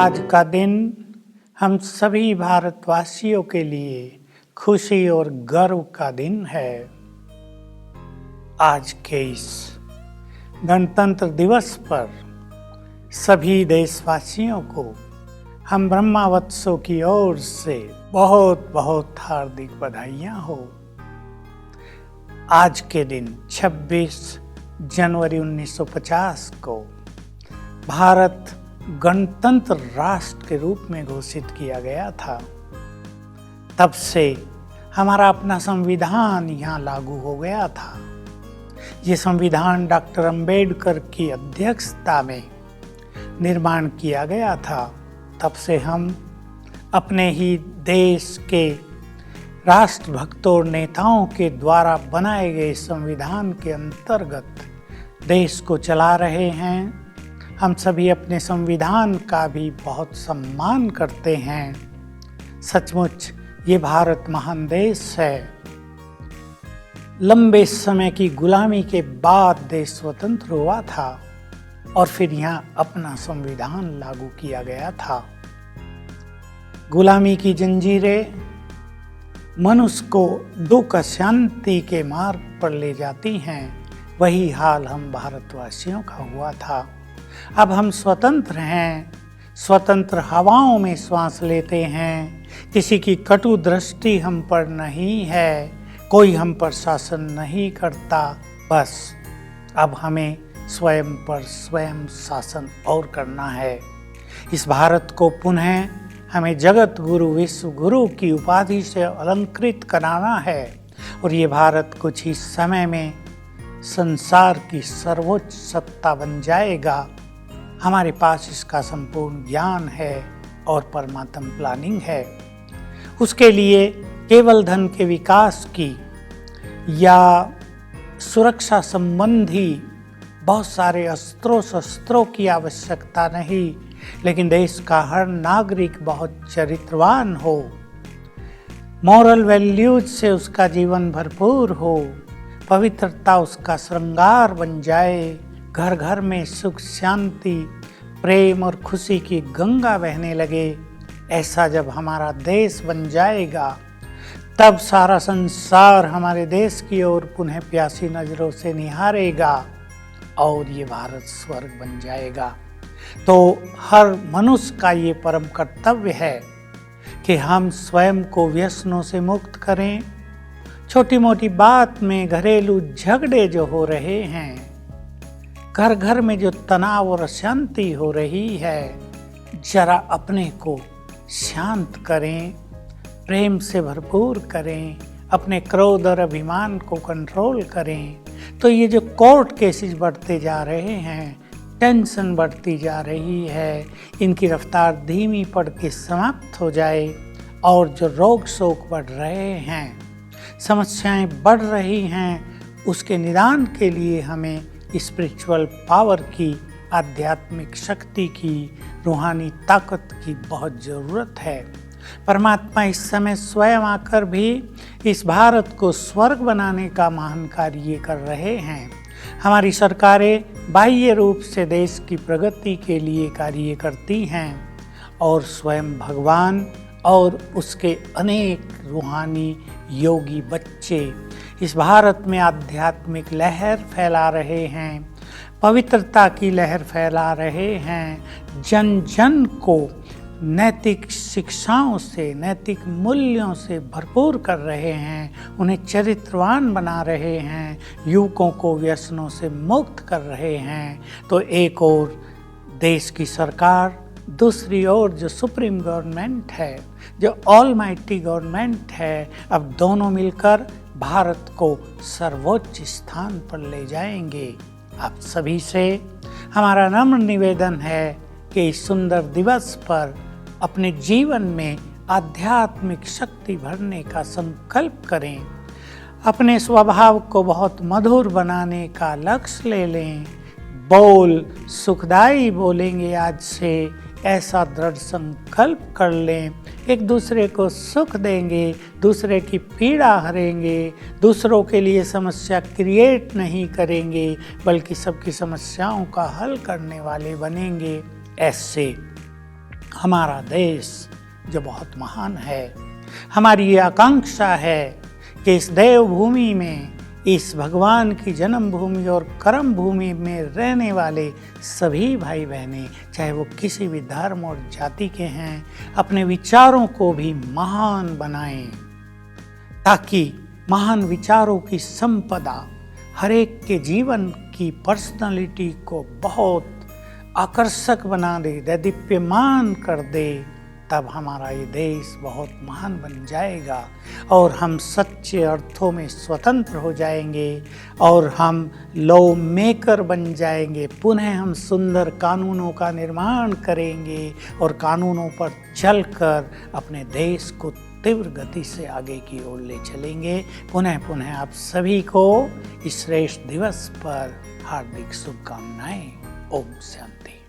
आज का दिन हम सभी भारतवासियों के लिए खुशी और गर्व का दिन है। आज के इस गणतंत्र दिवस पर सभी देशवासियों को हम ब्रह्मावत्सों की ओर से बहुत बहुत हार्दिक बधाइयाँ हो। आज के दिन 26 जनवरी 1950 को भारत गणतंत्र राष्ट्र के रूप में घोषित किया गया था। तब से हमारा अपना संविधान यहाँ लागू हो गया था। ये संविधान डॉक्टर अंबेडकर की अध्यक्षता में निर्माण किया गया था। तब से हम अपने ही देश के राष्ट्रभक्तों और नेताओं के द्वारा बनाए गए संविधान के अंतर्गत देश को चला रहे हैं। हम सभी अपने संविधान का भी बहुत सम्मान करते हैं। सचमुच ये भारत महान देश है। लंबे समय की गुलामी के बाद देश स्वतंत्र हुआ था और फिर यहाँ अपना संविधान लागू किया गया था। गुलामी की जंजीरें मनुष्य को दुख शांति के मार्ग पर ले जाती हैं। वही हाल हम भारतवासियों का हुआ था। अब हम स्वतंत्र हैं, स्वतंत्र हवाओं में श्वास लेते हैं। किसी की कटु दृष्टि हम पर नहीं है, कोई हम पर शासन नहीं करता। बस अब हमें स्वयं पर स्वयं शासन और करना है। इस भारत को पुनः हमें जगत गुरु विश्व गुरु की उपाधि से अलंकृत कराना है और ये भारत कुछ ही समय में संसार की सर्वोच्च सत्ता बन जाएगा। हमारे पास इसका संपूर्ण ज्ञान है और परमात्म प्लानिंग है। उसके लिए केवल धन के विकास की या सुरक्षा संबंधी बहुत सारे अस्त्रों शस्त्रों की आवश्यकता नहीं, लेकिन देश का हर नागरिक बहुत चरित्रवान हो, मॉरल वैल्यूज से उसका जीवन भरपूर हो, पवित्रता उसका श्रृंगार बन जाए, घर घर में सुख शांति प्रेम और खुशी की गंगा बहने लगे। ऐसा जब हमारा देश बन जाएगा तब सारा संसार हमारे देश की ओर पुनः प्यासी नजरों से निहारेगा और ये भारत स्वर्ग बन जाएगा। तो हर मनुष्य का ये परम कर्तव्य है कि हम स्वयं को व्यसनों से मुक्त करें। छोटी मोटी बात में घरेलू झगड़े जो हो रहे हैं, घर घर में जो तनाव और अशांति हो रही है, जरा अपने को शांत करें, प्रेम से भरपूर करें, अपने क्रोध और अभिमान को कंट्रोल करें। तो ये जो कोर्ट केसेस बढ़ते जा रहे हैं, टेंशन बढ़ती जा रही है, इनकी रफ्तार धीमी पड़ के समाप्त हो जाए और जो रोग शोक बढ़ रहे हैं, समस्याएं बढ़ रही हैं, उसके निदान के लिए हमें स्पिरिचुअल पावर की, आध्यात्मिक शक्ति की, रूहानी ताकत की बहुत ज़रूरत है। परमात्मा इस समय स्वयं आकर भी इस भारत को स्वर्ग बनाने का महान कार्य कर रहे हैं। हमारी सरकारें बाह्य रूप से देश की प्रगति के लिए कार्य करती हैं और स्वयं भगवान और उसके अनेक रूहानी योगी बच्चे इस भारत में आध्यात्मिक लहर फैला रहे हैं, पवित्रता की लहर फैला रहे हैं, जन जन को नैतिक शिक्षाओं से, नैतिक मूल्यों से भरपूर कर रहे हैं, उन्हें चरित्रवान बना रहे हैं, युवकों को व्यसनों से मुक्त कर रहे हैं। तो एक ओर देश की सरकार, दूसरी ओर जो सुप्रीम गवर्नमेंट है, जो ऑलमाइटी गवर्नमेंट है, अब दोनों मिलकर भारत को सर्वोच्च स्थान पर ले जाएंगे। आप सभी से हमारा नम्र निवेदन है कि इस सुंदर दिवस पर अपने जीवन में आध्यात्मिक शक्ति भरने का संकल्प करें। अपने स्वभाव को बहुत मधुर बनाने का लक्ष्य ले लें। बोल सुखदाई बोलेंगे आज से, ऐसा दृढ़ संकल्प कर लें। एक दूसरे को सुख देंगे, दूसरे की पीड़ा हरेंगे, दूसरों के लिए समस्या क्रिएट नहीं करेंगे, बल्कि सबकी समस्याओं का हल करने वाले बनेंगे। ऐसे हमारा देश जो बहुत महान है, हमारी ये आकांक्षा है कि इस देवभूमि में, इस भगवान की जन्मभूमि और कर्म भूमि में रहने वाले सभी भाई बहनें, चाहे वो किसी भी धर्म और जाति के हैं, अपने विचारों को भी महान बनाएं, ताकि महान विचारों की संपदा हर एक के जीवन की पर्सनालिटी को बहुत आकर्षक बना दे, दैदीप्यमान कर दे। तब हमारा ये देश बहुत महान बन जाएगा और हम सच्चे अर्थों में स्वतंत्र हो जाएंगे और हम लॉ मेकर बन जाएंगे। पुनः हम सुंदर कानूनों का निर्माण करेंगे और कानूनों पर चलकर अपने देश को तीव्र गति से आगे की ओर ले चलेंगे। पुनः आप सभी को इस श्रेष्ठ दिवस पर हार्दिक शुभकामनाएं। ओम शांति।